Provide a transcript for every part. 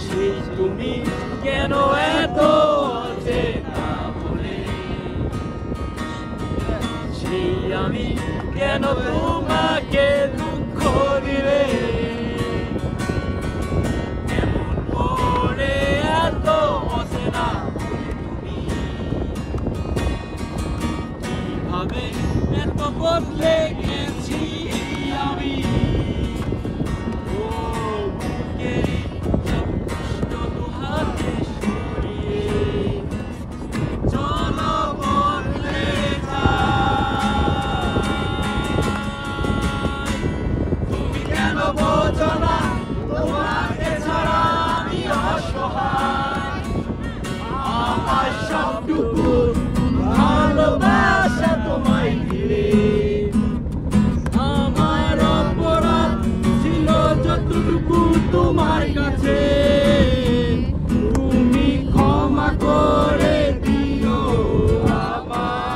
সেই তুমি কেন এত অচেনা বলে, সেই আমি কেন তোমাকে দুঃখ দিলে, এমন করে এত অচেনা তুমি কিভাবে এত বদলে গেছি আমি। আমার সবটুকু ভালোবাসা তোমায় ঘিরে, আমার অপরাধ ছিল যতটুকু তোমার কাছে, তুমি ক্ষমা করে দিও আমায়।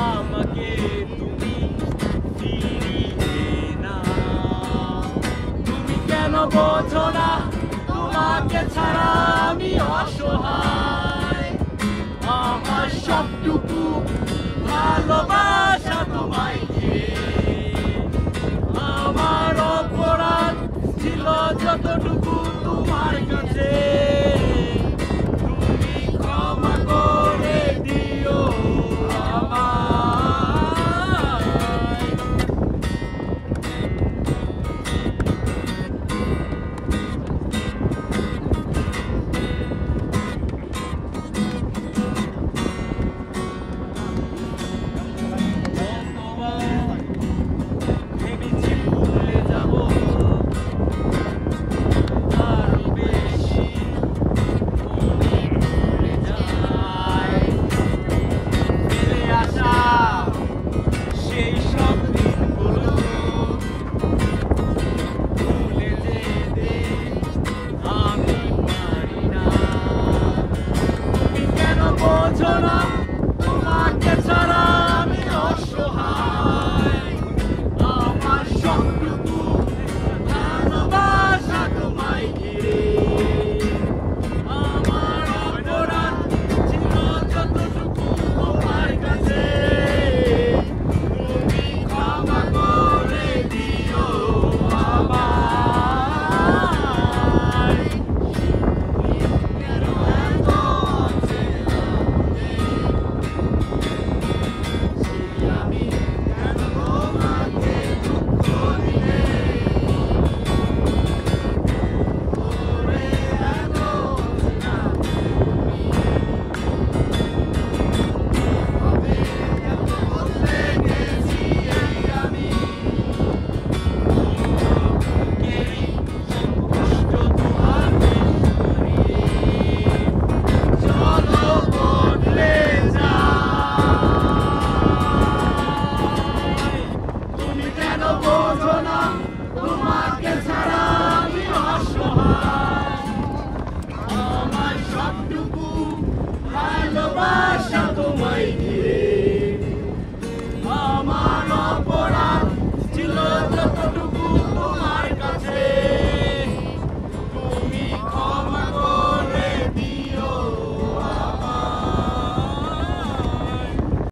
আমাকে তুমি ফিরিয়ে না, তুমি কেন বোঝো না তোমাকে ছাড়া আমি অসহায়। আমার সবটুকু ভালোবাসা তোমায় ঘিরে, আমার অপরাধ ছিল যতটুকু তোমার কাছে, তুমি ক্ষমা করে দিও আমায়। ভেবেছি ভুলে যাব, আরো বেশি মনে পড়ে যায় ফেলে আসা সেই সব দিনগুলো, ভুলে যেতে আমি পারি না। তুমি কেন বোঝো না তোমাকে ছাড়া আমি অসহায়। আমার সবটুকু ভালোবাসা তোমায় ঘিরে, আমার অপরাধ ছিল যতটুকু তোমার কাছে, তুমি ক্ষমা করে দিও আমায়। কেন এত অচেনা বলে, সেই আমি কেন তোমাকে দুঃখ দিলে, ওরে এত অচেনা তুমি কিভাবে এত বদলে গেছি আমি। বুকেরই কষ্ট তোমাকে সরিয়ে চলো বদলে যাই। তুমি কেন বোঝো না